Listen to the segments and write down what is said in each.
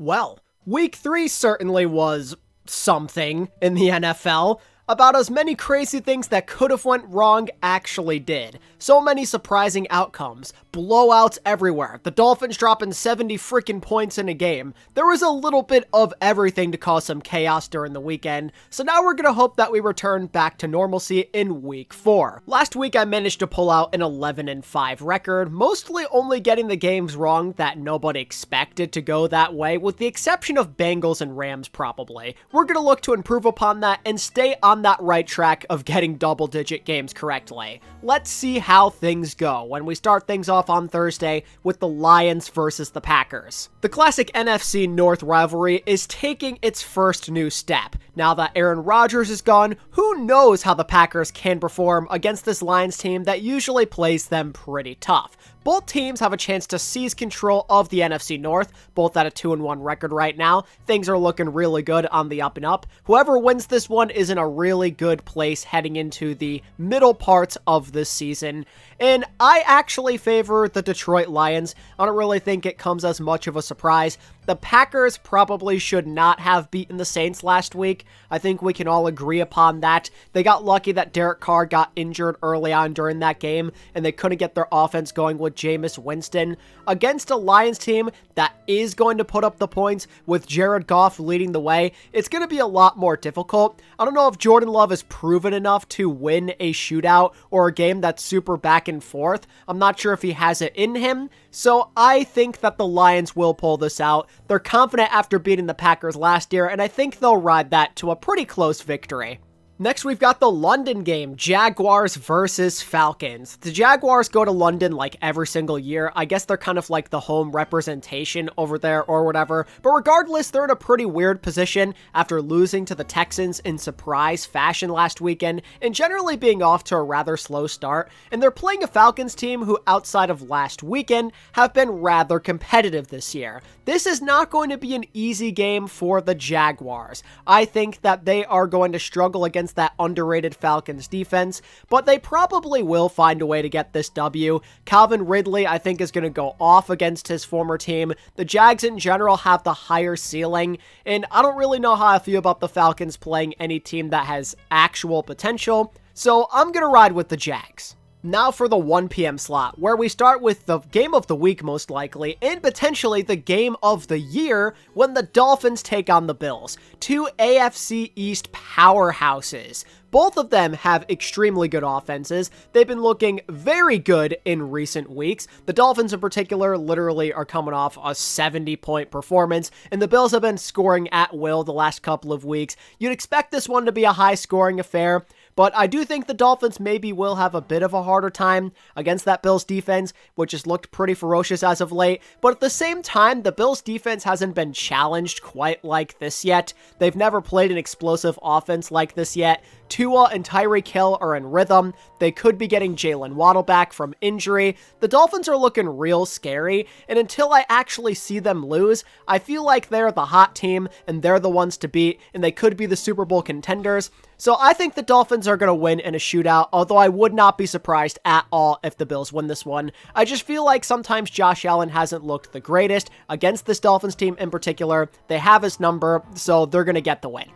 Well, week 3 certainly was something in the NFL. About as many crazy things that could have went wrong actually did. So many surprising outcomes. Blowouts everywhere. The Dolphins dropping 70 freaking points in a game. There was a little bit of everything to cause some chaos during the weekend. So now we're gonna hope that we return back to normalcy in week 4. Last week I managed to pull out an 11-5 record, mostly only getting the games wrong that nobody expected to go that way, with the exception of Bengals and Rams probably. We're gonna look to improve upon that and stay on that right track of getting double-digit games correctly. Let's see how things go when we start things off on Thursday with the Lions versus the Packers. The classic NFC North rivalry is taking its first new step. Now that Aaron Rodgers is gone, who knows how the Packers can perform against this Lions team that usually plays them pretty tough. Both teams have a chance to seize control of the NFC North, both at a 2-1 record right now. Things are looking really good on the up and up. Whoever wins this one is in a really good place heading into the middle parts of this season. And I actually favor the Detroit Lions. I don't really think it comes as much of a surprise. The Packers probably should not have beaten the Saints last week. I think we can all agree upon that. They got lucky that Derek Carr got injured early on during that game, and they couldn't get their offense going with Jameis Winston. Against a Lions team that is going to put up the points with Jared Goff leading the way, it's going to be a lot more difficult. I don't know if Jordan Love is proven enough to win a shootout or a game that's super back and forth. I'm not sure if he has it in him. So I think that the Lions will pull this out. They're confident after beating the Packers last year, and I think they'll ride that to a pretty close victory. Next, we've got the London game, Jaguars versus Falcons. The Jaguars go to London like every single year. I guess they're kind of like the home representation over there or whatever. But regardless, they're in a pretty weird position after losing to the Texans in surprise fashion last weekend and generally being off to a rather slow start. And they're playing a Falcons team who, outside of last weekend, have been rather competitive this year. This is not going to be an easy game for the Jaguars. I think that they are going to struggle against that underrated Falcons defense, but they probably will find a way to get this W. Calvin Ridley, I think, is going to go off against his former team. The Jags in general have the higher ceiling, and I don't really know how I feel about the Falcons playing any team that has actual potential, so I'm going to ride with the Jags. Now for the 1 p.m. slot, where we start with the game of the week most likely, and potentially the game of the year when the Dolphins take on the Bills. Two AFC East powerhouses. Both of them have extremely good offenses. They've been looking very good in recent weeks. The Dolphins in particular literally are coming off a 70-point performance, and the Bills have been scoring at will the last couple of weeks. You'd expect this one to be a high-scoring affair, but I do think the Dolphins maybe will have a bit of a harder time against that Bills defense, which has looked pretty ferocious as of late. But at the same time, the Bills defense hasn't been challenged quite like this yet. They've never played an explosive offense like this yet. Tua and Tyreek Hill are in rhythm. They could be getting Jalen Waddle back from injury. The Dolphins are looking real scary, and until I actually see them lose, I feel like they're the hot team, and they're the ones to beat, and they could be the Super Bowl contenders. So I think the Dolphins are going to win in a shootout, although I would not be surprised at all if the Bills win this one. I just feel like sometimes Josh Allen hasn't looked the greatest against this Dolphins team in particular. They have his number, so they're going to get the win.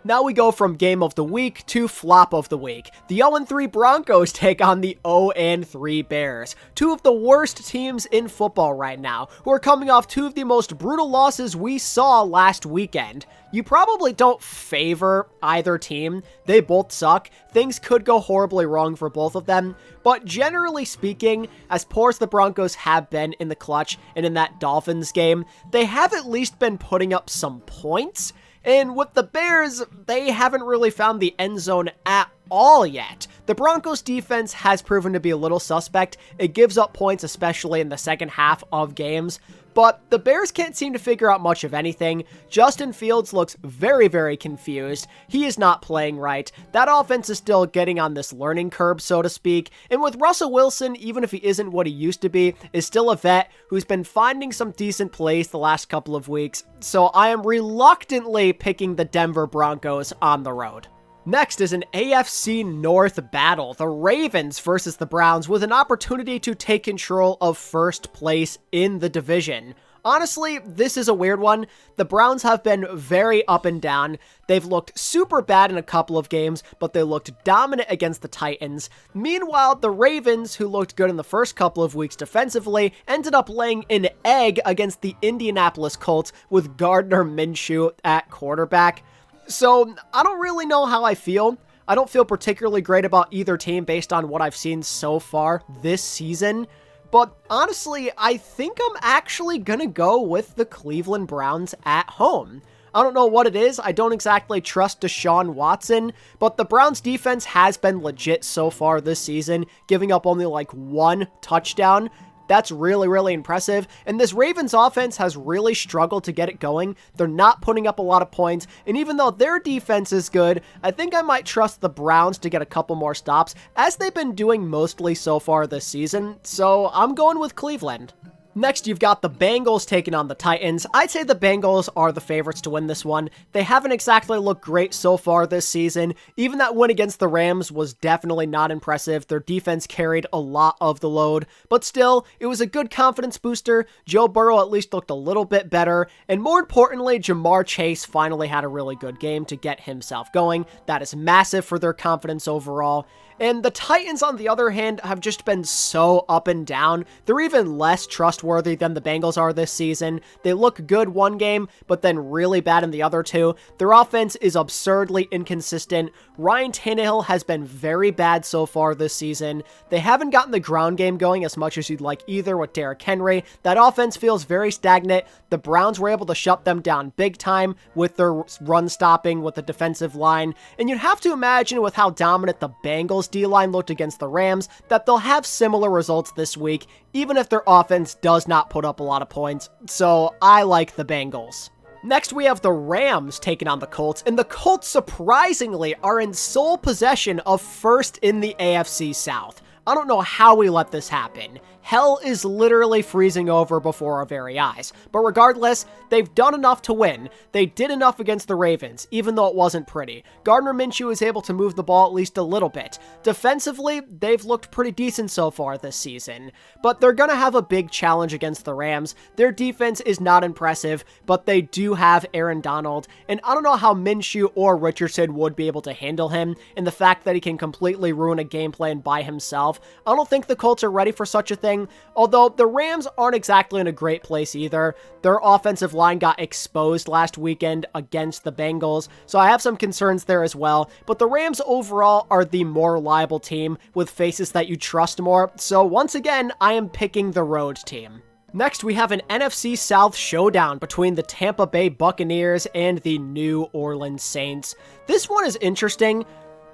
Now we go from game of the week to flop of the week. The 0-3 Broncos take on the 0-3 Bears. Two of the worst teams in football right now, who are coming off two of the most brutal losses we saw last weekend. You probably don't favor either team. They both suck. Things could go horribly wrong for both of them. But generally speaking, as poor as the Broncos have been in the clutch and in that Dolphins game, they have at least been putting up some points. And with the Bears, they haven't really found the end zone at all yet. The Broncos defense has proven to be a little suspect. It gives up points, especially in the second half of games. But the Bears can't seem to figure out much of anything. Justin Fields looks very, very confused. He is not playing right. That offense is still getting on this learning curve, so to speak. And with Russell Wilson, even if he isn't what he used to be, is still a vet who's been finding some decent plays the last couple of weeks. So I am reluctantly picking the Denver Broncos on the road. Next is an AFC North battle, the Ravens versus the Browns, with an opportunity to take control of first place in the division. Honestly, this is a weird one. The Browns have been very up and down. They've looked super bad in a couple of games, but they looked dominant against the Titans. Meanwhile, the Ravens, who looked good in the first couple of weeks defensively, ended up laying an egg against the Indianapolis Colts with Gardner Minshew at quarterback. So, I don't really know how I feel. I don't feel particularly great about either team based on what I've seen so far this season. But honestly, I think I'm actually gonna go with the Cleveland Browns at home. I don't know what it is. I don't exactly trust Deshaun Watson, but the Browns defense has been legit so far this season, giving up only like 1 touchdown. That's really, really impressive. And this Ravens offense has really struggled to get it going. They're not putting up a lot of points. And even though their defense is good, I think I might trust the Browns to get a couple more stops, as they've been doing mostly so far this season. So I'm going with Cleveland. Next, you've got the Bengals taking on the Titans. I'd say the Bengals are the favorites to win this one. They haven't exactly looked great so far this season. Even that win against the Rams was definitely not impressive. Their defense carried a lot of the load, but still, it was a good confidence booster. Joe Burrow at least looked a little bit better, and more importantly, Jamar Chase finally had a really good game to get himself going. That is massive for their confidence overall. And the Titans, on the other hand, have just been so up and down. They're even less trustworthy than the Bengals are this season. They look good one game, but then really bad in the other two. Their offense is absurdly inconsistent. Ryan Tannehill has been very bad so far this season. They haven't gotten the ground game going as much as you'd like either with Derrick Henry. That offense feels very stagnant. The Browns were able to shut them down big time with their run stopping, with the defensive line. And you'd have to imagine with how dominant the Bengals D-line looked against the Rams, that they'll have similar results this week, even if their offense does not put up a lot of points. So I like the Bengals. Next, we have the Rams taking on the Colts, and the Colts surprisingly are in sole possession of first in the AFC South. I don't know how we let this happen. Hell is literally freezing over before our very eyes. But regardless, they've done enough to win. They did enough against the Ravens, even though it wasn't pretty. Gardner Minshew is able to move the ball at least a little bit. Defensively, they've looked pretty decent so far this season. But they're going to have a big challenge against the Rams. Their defense is not impressive, but they do have Aaron Donald. And I don't know how Minshew or Richardson would be able to handle him. And the fact that he can completely ruin a game plan by himself, I don't think the Colts are ready for such a thing. Although the Rams aren't exactly in a great place either. Their offensive line got exposed last weekend against the Bengals, so I have some concerns there as well. But the Rams overall are the more reliable team with faces that you trust more. So once again, I am picking the road team. Next, we have an NFC South showdown between the Tampa Bay Buccaneers and the New Orleans Saints. This one is interesting.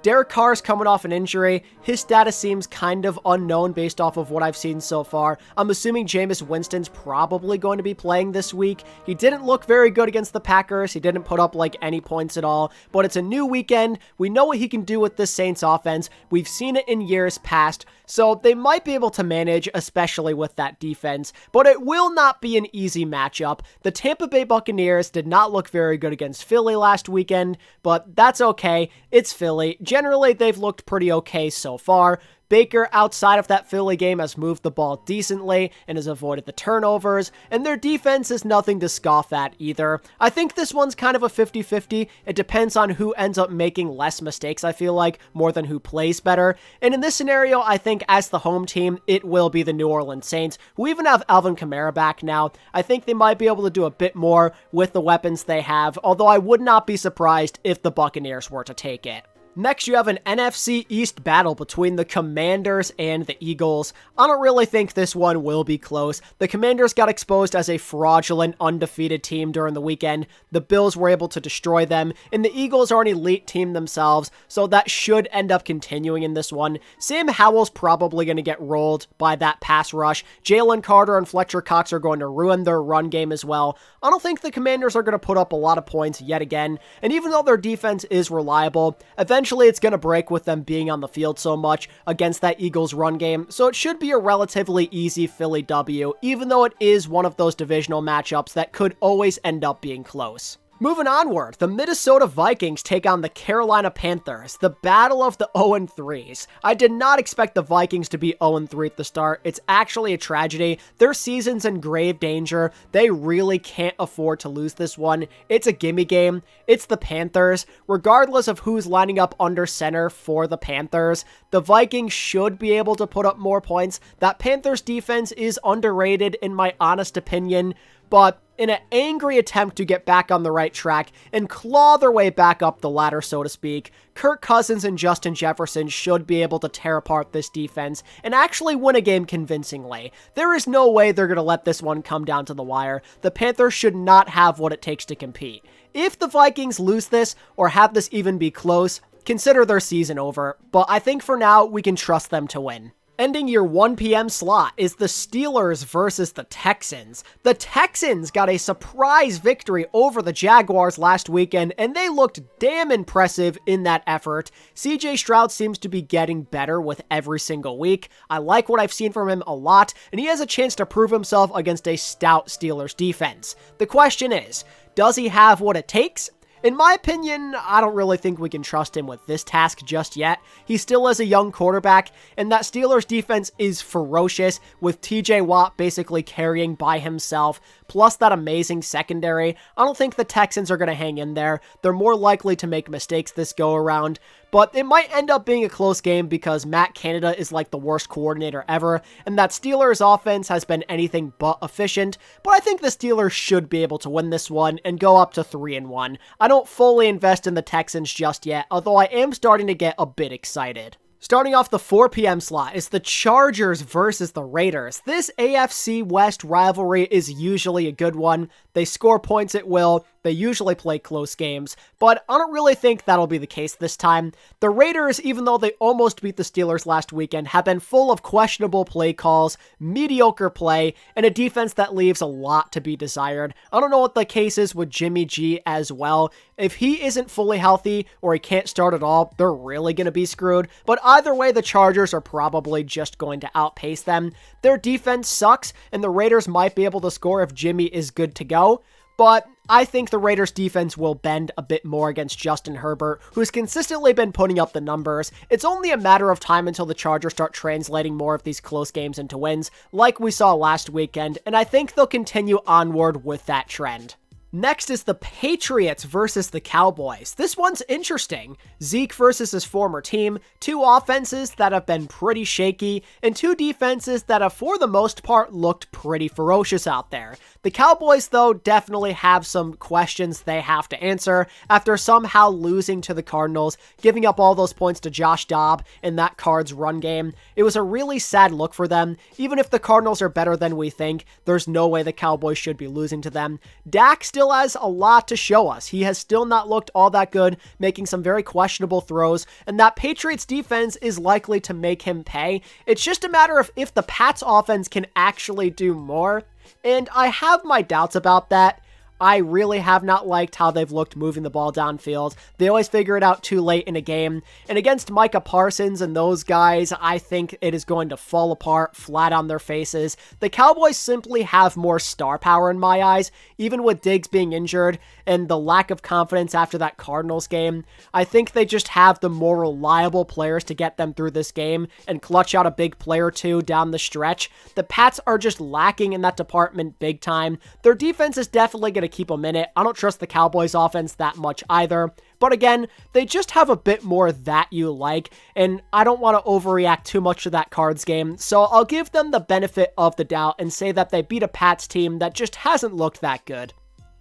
Derek Carr's coming off an injury. His status seems kind of unknown based off of what I've seen so far. I'm assuming Jameis Winston's probably going to be playing this week. He didn't look very good against the Packers. He didn't put up like any points at all, but it's a new weekend. We know what he can do with this Saints offense. We've seen it in years past, so they might be able to manage, especially with that defense, but it will not be an easy matchup. The Tampa Bay Buccaneers did not look very good against Philly last weekend, but that's okay. It's Philly. Generally, they've looked pretty okay so far. Baker, outside of that Philly game, has moved the ball decently and has avoided the turnovers, and their defense is nothing to scoff at either. I think this one's kind of a 50-50. It depends on who ends up making less mistakes, I feel like, more than who plays better. And in this scenario, I think as the home team, it will be the New Orleans Saints, who even have Alvin Kamara back now. I think they might be able to do a bit more with the weapons they have, although I would not be surprised if the Buccaneers were to take it. Next, you have an NFC East battle between the Commanders and the Eagles. I don't really think this one will be close. The Commanders got exposed as a fraudulent, undefeated team during the weekend. The Bills were able to destroy them, and the Eagles are an elite team themselves, so that should end up continuing in this one. Sam Howell's probably going to get rolled by that pass rush. Jalen Carter and Fletcher Cox are going to ruin their run game as well. I don't think the Commanders are going to put up a lot of points yet again, and even though their defense is reliable, eventually it's going to break with them being on the field so much against that Eagles run game, so it should be a relatively easy Philly W, even though it is one of those divisional matchups that could always end up being close. Moving onward, the Minnesota Vikings take on the Carolina Panthers, the battle of the 0-3s. I did not expect the Vikings to be 0-3 at the start. It's actually a tragedy. Their season's in grave danger. They really can't afford to lose this one. It's a gimme game. It's the Panthers. Regardless of who's lining up under center for the Panthers, the Vikings should be able to put up more points. That Panthers defense is underrated in my honest opinion, but in an angry attempt to get back on the right track and claw their way back up the ladder, so to speak, Kirk Cousins and Justin Jefferson should be able to tear apart this defense and actually win a game convincingly. There is no way they're going to let this one come down to the wire. The Panthers should not have what it takes to compete. If the Vikings lose this or have this even be close, consider their season over, but I think for now we can trust them to win. Ending your 1 p.m. slot is the Steelers versus the Texans. The Texans got a surprise victory over the Jaguars last weekend, and they looked damn impressive in that effort. CJ Stroud seems to be getting better with every single week. I like what I've seen from him a lot, and he has a chance to prove himself against a stout Steelers defense. The question is, does he have what it takes? In my opinion, I don't really think we can trust him with this task just yet. He still is a young quarterback, and that Steelers defense is ferocious, with TJ Watt basically carrying by himself, plus that amazing secondary. I don't think the Texans are going to hang in there. They're more likely to make mistakes this go around, but it might end up being a close game because Matt Canada is like the worst coordinator ever, and that Steelers offense has been anything but efficient, but I think the Steelers should be able to win this one and go up to 3-1. I don't fully invest in the Texans just yet, although I am starting to get a bit excited. Starting off the 4 p.m. slot is the Chargers versus the Raiders. This AFC West rivalry is usually a good one. They score points at will. They usually play close games, but I don't really think that'll be the case this time. The Raiders, even though they almost beat the Steelers last weekend, have been full of questionable play calls, mediocre play, and a defense that leaves a lot to be desired. I don't know what the case is with Jimmy G as well. If he isn't fully healthy or he can't start at all, they're really going to be screwed. But either way, the Chargers are probably just going to outpace them. Their defense sucks, and the Raiders might be able to score if Jimmy is good to go. But I think the Raiders defense will bend a bit more against Justin Herbert, who's consistently been putting up the numbers. It's only a matter of time until the Chargers start translating more of these close games into wins, like we saw last weekend, and I think they'll continue onward with that trend. Next is the Patriots versus the Cowboys. This one's interesting. Zeke versus his former team, two offenses that have been pretty shaky, and two defenses that have for the most part looked pretty ferocious out there. The Cowboys, though, definitely have some questions they have to answer after somehow losing to the Cardinals, giving up all those points to Josh Dobb in that Cards run game. It was a really sad look for them. Even if the Cardinals are better than we think, there's no way the Cowboys should be losing to them. Dak still has a lot to show us. He has still not looked all that good, making some very questionable throws, and that Patriots defense is likely to make him pay. It's just a matter of if the Pats offense can actually do more, and I have my doubts about that. I really have not liked how they've looked moving the ball downfield. They always figure it out too late in a game. And against Micah Parsons and those guys, I think it is going to fall apart flat on their faces. The Cowboys simply have more star power in my eyes, even with Diggs being injured and the lack of confidence after that Cardinals game. I think they just have the more reliable players to get them through this game and clutch out a big play or two down the stretch. The Pats are just lacking in that department big time. Their defense is definitely going to keep them in it. I don't trust the Cowboys offense that much either. But again, they just have a bit more that you like, and I don't want to overreact too much to that Cards game, so I'll give them the benefit of the doubt and say that they beat a Pats team that just hasn't looked that good.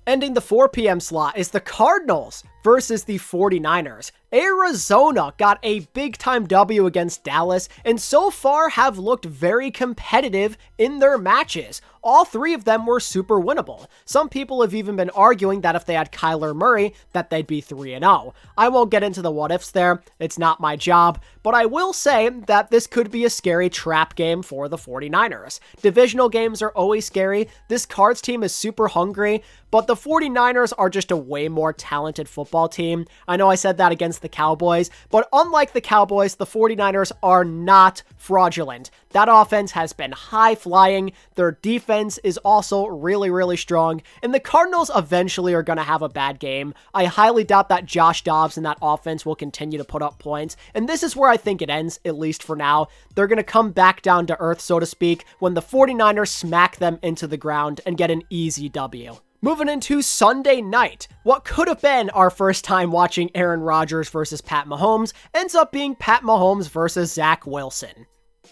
Ending the 4 p.m. slot is the Cardinals versus the 49ers. Arizona got a big-time W against Dallas, and so far have looked very competitive in their matches. All three of them were super winnable. Some people have even been arguing that if they had Kyler Murray, that they'd be 3-0. I won't get into the what-ifs there, it's not my job, but I will say that this could be a scary trap game for the 49ers. Divisional games are always scary. This Cards team is super hungry, but the 49ers are just a way more talented football team. I know I said that against against the Cowboys, but unlike the Cowboys, the 49ers are not fraudulent. That offense has been high-flying, their defense is also really, really strong, and the Cardinals eventually are going to have a bad game. I highly doubt that Josh Dobbs and that offense will continue to put up points, and this is where I think it ends, at least for now. They're going to come back down to earth, so to speak, when the 49ers smack them into the ground and get an easy W. Moving into Sunday night, what could have been our first time watching Aaron Rodgers versus Pat Mahomes ends up being Pat Mahomes versus Zach Wilson.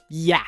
Yeah.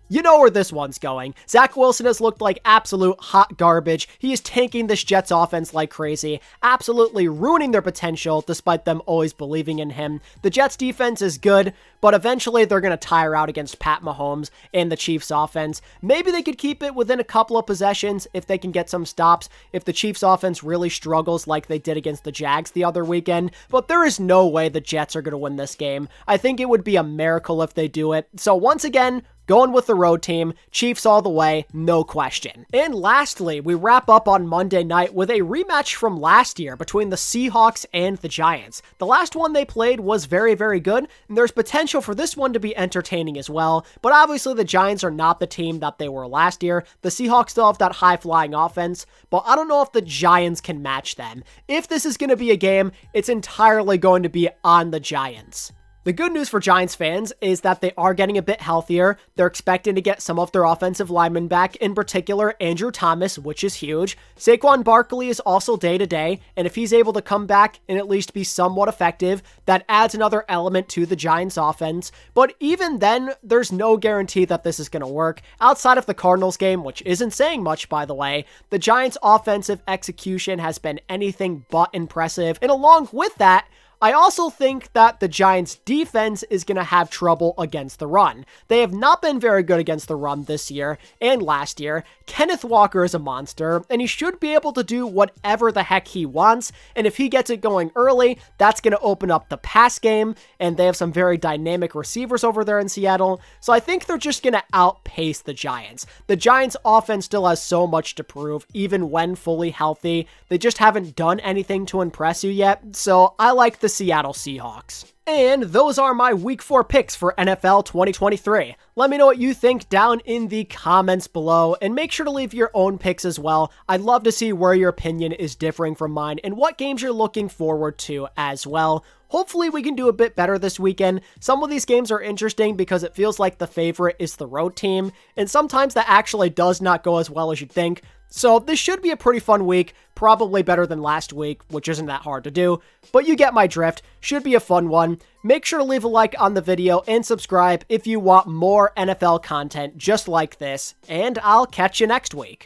You know where this one's going. Zach Wilson has looked like absolute hot garbage. He is tanking this Jets offense like crazy, absolutely ruining their potential despite them always believing in him. The Jets defense is good, but eventually they're going to tire out against Pat Mahomes and the Chiefs offense. Maybe they could keep it within a couple of possessions if they can get some stops, if the Chiefs offense really struggles like they did against the Jags the other weekend, but there is no way the Jets are going to win this game. I think it would be a miracle if they do it. So once again, going with the road team, Chiefs all the way, no question. And lastly, we wrap up on Monday night with a rematch from last year between the Seahawks and the Giants. The last one they played was very, very good, and there's potential for this one to be entertaining as well, but obviously the Giants are not the team that they were last year. The Seahawks still have that high-flying offense, but I don't know if the Giants can match them. If this is going to be a game, it's entirely going to be on the Giants. The good news for Giants fans is that they are getting a bit healthier. They're expecting to get some of their offensive linemen back, in particular Andrew Thomas, which is huge. Saquon Barkley is also day-to-day, and if he's able to come back and at least be somewhat effective, that adds another element to the Giants offense. But even then, there's no guarantee that this is going to work. Outside of the Cardinals game, which isn't saying much, by the way, the Giants' offensive execution has been anything but impressive, and along with that, I also think that the Giants' defense is going to have trouble against the run. They have not been very good against the run this year and last year. Kenneth Walker is a monster, and he should be able to do whatever the heck he wants, and if he gets it going early, that's going to open up the pass game, and they have some very dynamic receivers over there in Seattle, so I think they're just going to outpace the Giants. The Giants' offense still has so much to prove, even when fully healthy. They just haven't done anything to impress you yet, so I like the Seattle Seahawks. And those are my Week 4 picks for NFL 2023. Let me know what you think down in the comments below, and make sure to leave your own picks as well. I'd love to see where your opinion is differing from mine and what games you're looking forward to as well. Hopefully we can do a bit better this weekend. Some of these games are interesting because it feels like the favorite is the road team, and sometimes that actually does not go as well as you'd think. So this should be a pretty fun week, probably better than last week, which isn't that hard to do, but you get my drift. Should be a fun one. Make sure to leave a like on the video and subscribe if you want more NFL content just like this, and I'll catch you next week.